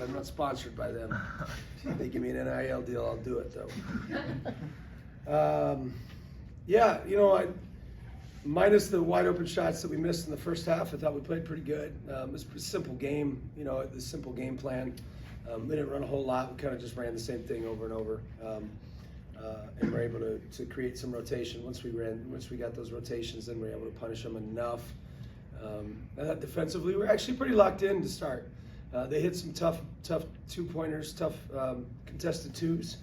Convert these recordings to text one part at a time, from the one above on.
I'm not sponsored by them. If they give me an NIL deal, I'll do it though. Yeah, minus the wide open shots that we missed in the first half, I thought we played pretty good. It was a simple game, the simple game plan. We didn't run a whole lot. We kind of just ran the same thing over and over. And we're able to create some rotation. Once we got those rotations, then we were able to punish them enough. Defensively, we're actually pretty locked in to start. They hit some tough 2-pointers, tough contested twos.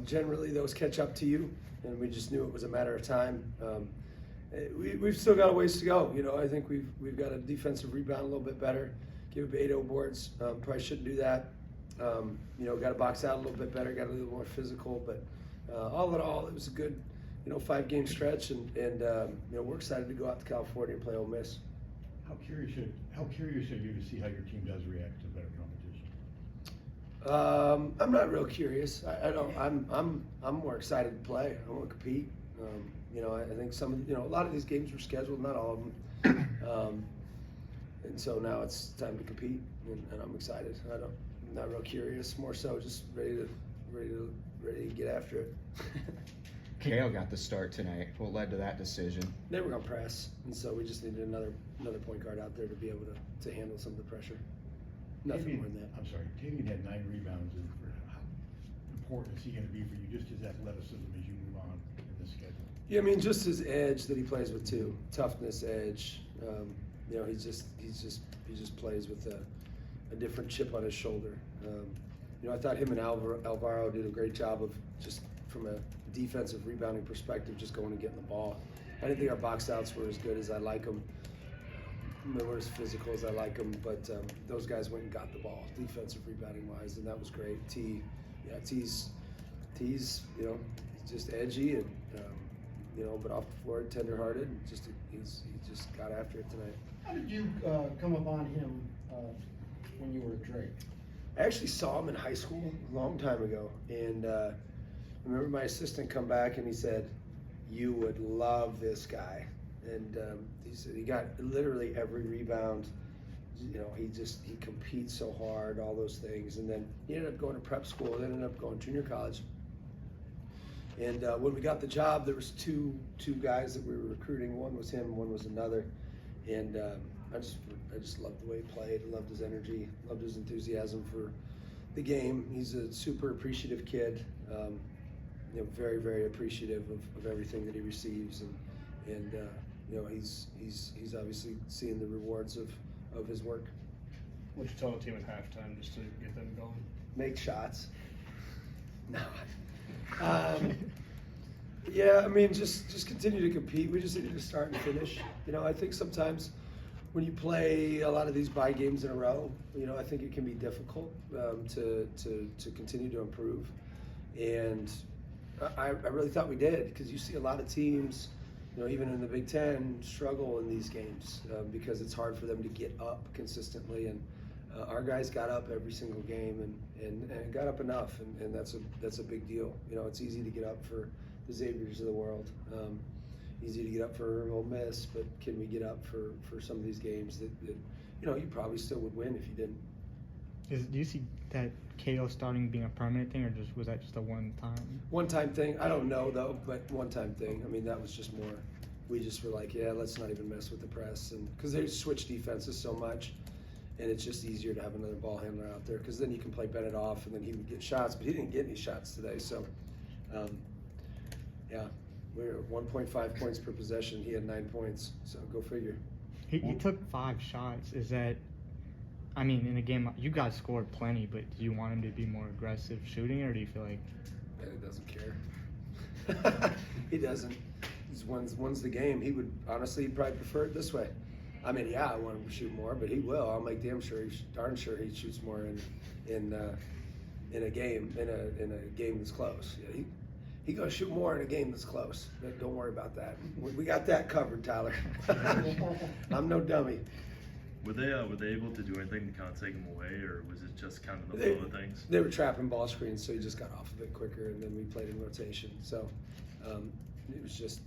Generally, those catch up to you, and we just knew it was a matter of time. We've still got a ways to go. I think we've got a defensive rebound a little bit better. Give 8 boards. Probably shouldn't do that. Got to box out a little bit better. Got a little more physical. But all in all, it was a good, 5-game stretch, and we're excited to go out to California and play Ole Miss. How curious are you to see how your team does react to better competition? I'm not real curious. I don't. I'm more excited to play. I want to compete. I think a lot of these games were scheduled, not all of them. And so now it's time to compete, and I'm excited. I'm not real curious. More so, just ready to get after it. Kale got the start tonight. What led to that decision? They were gonna press, and so we just needed another point guard out there to be able to handle some of the pressure. Nothing more than that. I'm sorry, Tavian had 9 rebounds. How important is he going to be for you, just his athleticism as you move on in the schedule? Yeah, just his edge that he plays with too. Toughness, edge. He just plays with a different chip on his shoulder. I thought him and Alvaro did a great job of just from a defensive rebounding perspective, just going and getting the ball. I didn't think our box outs were as good as I like them. They weren't as physical as I like them, but those guys went and got the ball, defensive rebounding wise, and that was great. T's just edgy and but off the floor, tender-hearted, and he just got after it tonight. How did you come upon him when you were at Drake? I actually saw him in high school a long time ago, and I remember my assistant come back and he said, "You would love this guy." And he said he got literally every rebound. He competes so hard, all those things. And then he ended up going to prep school, then ended up going to junior college. And when we got the job, there was two guys that we were recruiting. One was him, one was another. And I just loved the way he played. I loved his energy, loved his enthusiasm for the game. He's a super appreciative kid. Very, very appreciative of everything that he receives, and he's obviously seeing the rewards of his work. What'd you tell the team at halftime just to get them going? Make shots. No. Yeah, just continue to compete. We just need to start and finish. I think sometimes when you play a lot of these bye games in a row, I think it can be difficult to continue to improve. And I really thought we did, because you see a lot of teams, even in the Big Ten, struggle in these games because it's hard for them to get up consistently. And our guys got up every single game and got up enough, and that's a big deal. It's easy to get up for the Xaviers of the world, easy to get up for Ole Miss, but can we get up for some of these games that you probably still would win if you didn't? Do you see that KO starting being a permanent thing, or was that just a one-time thing? I don't know though, but one-time thing. That was just more. We just were like, yeah, let's not even mess with the press, and because they switch defenses so much, and it's just easier to have another ball handler out there, because then you can play Bennett off, and then he would get shots, but he didn't get any shots today. So, yeah, we were 1.5 points per possession. He had 9 points, so go figure. He took 5 shots. Is that? In a game, you guys scored plenty, but do you want him to be more aggressive shooting, or do you feel like Bennett doesn't care? He doesn't. He's wins the game. He would honestly probably prefer it this way. Yeah, I want him to shoot more, but he will. I'll make darn sure he shoots more in a game that's close. Yeah, he gonna shoot more in a game that's close. Don't worry about that. We got that covered, Tyler. I'm no dummy. Were they able to do anything to kind of take him away, or was it just kind of the flow of things? They were trapping ball screens, so he just got off of it quicker, and then we played in rotation. So it was just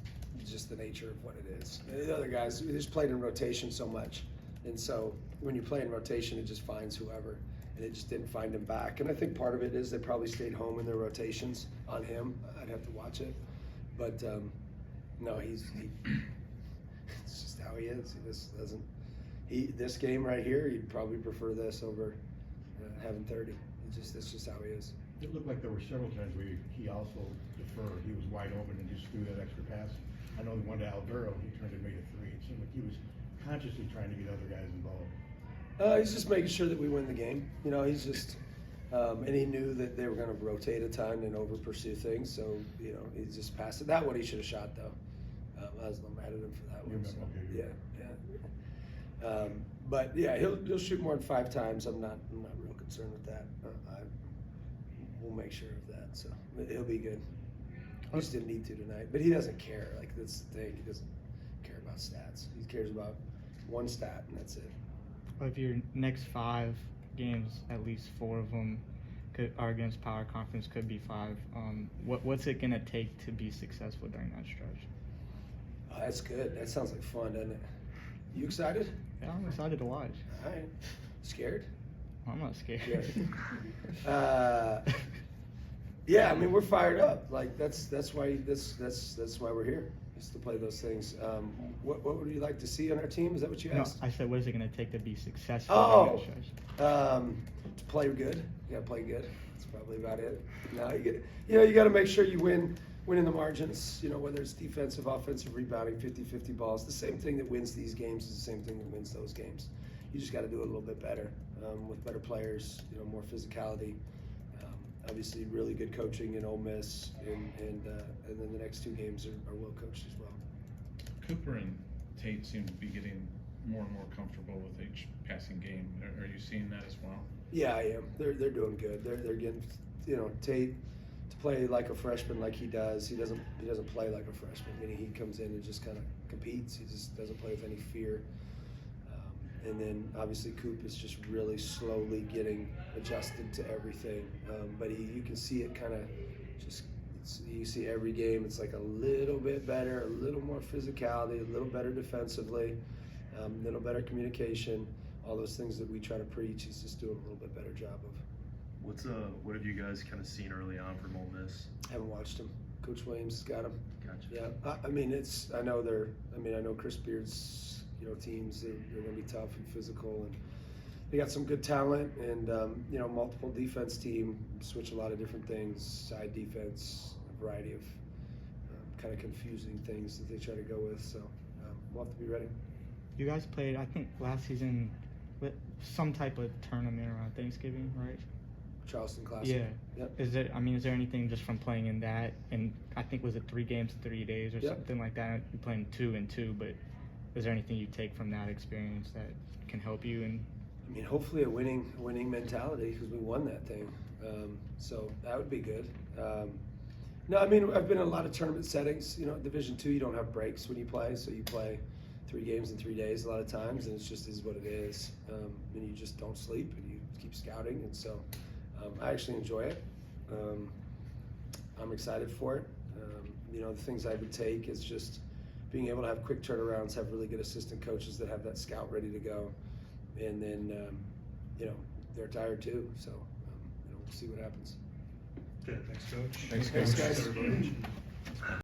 the nature of what it is. And the other guys, we just played in rotation so much, and so when you play in rotation, it just finds whoever. and it just didn't find him back. And I think part of it is they probably stayed home in their rotations on him. I'd have to watch it, but no, it's just how he is. He just doesn't. This game right here, he'd probably prefer this over having 30. It's just how he is. It looked like there were several times where he also deferred. He was wide open and just threw that extra pass. I know the one to Alduro, he turned and made a 3. It seemed like he was consciously trying to get other guys involved. He's just making sure that we win the game. You know, he's just, and he knew that they were going to rotate a ton and over pursue things. So, you know, he just passed it. That one he should have shot though. I was a little mad at him for that one. So, yeah. But yeah, he'll shoot more than 5 times. I'm not real concerned with that. We'll make sure of that. So he'll be good. He just didn't need to tonight, but he doesn't care. Like, that's the thing. He doesn't care about stats. He cares about one stat, and that's it. Of your next 5 games, at least 4 of them are against Power Conference, could be 5. What's it gonna take to be successful during that stretch? Oh, that's good. That sounds like fun, doesn't it? You excited? Yeah, I'm excited to watch. All right. Scared? I'm not scared. Yeah, I mean, we're fired up. Like that's why we're here, is to play those things. What would you like to see on our team? Is that what you No, asked? I said, what is it going to take to be successful? Oh, during that stretch? to play good. You gotta play good. That's probably about it. No, you got to make sure you win in the margins. You know, whether it's defensive, offensive, rebounding, 50-50 balls. The same thing that wins these games is the same thing that wins those games. You just got to do it a little bit better with better players. You know, more physicality. Obviously, really good coaching in Ole Miss, and then the next 2 games are well coached as well. Cooper and Tate seem to be getting more and more comfortable with each passing game. Are you seeing that as well? Yeah, I am. They're doing good. They're getting, you know, Tate to play like a freshman, like he does. He doesn't play like a freshman. Meaning he comes in and just kind of competes. He just doesn't play with any fear. And then obviously Coop is just really slowly getting adjusted to everything. But you can see it kind of just, you see every game, it's like a little bit better, a little more physicality, a little better defensively, a little better communication, all those things that we try to preach. He's just doing a little bit better job of. What have you guys kind of seen early on from Ole Miss? Haven't watched him. Coach Williams has got him. Gotcha. Yeah, I mean, I know Chris Beard's, you know, teams, they're going to be tough and physical, and they got some good talent, and you know, multiple defense team, switch a lot of different things, side defense, a variety of kind of confusing things that they try to go with. So we'll have to be ready. You guys played, I think, last season with some type of tournament around Thanksgiving, right? Charleston Classic. Yeah. Yep. Is there anything just from playing in that, and I think was it 3 games in 3 days or Yep. something like that? You're playing 2 and 2, but is there anything you take from that experience that can help you? And I mean, hopefully a winning mentality, because we won that thing. So that would be good. No, I mean, I've been in a lot of tournament settings. You know, Division II, you don't have breaks when you play, so you play 3 games in 3 days a lot of times, and it's just is what it is. And you just don't sleep, and you keep scouting, and so I actually enjoy it. I'm excited for it. You know, the things I would take is just being able to have quick turnarounds, have really good assistant coaches that have that scout ready to go, and then you know, they're tired too. So you know, we'll see what happens. Okay, thanks, Coach. Thanks, Thanks, Coach. guys. Everybody.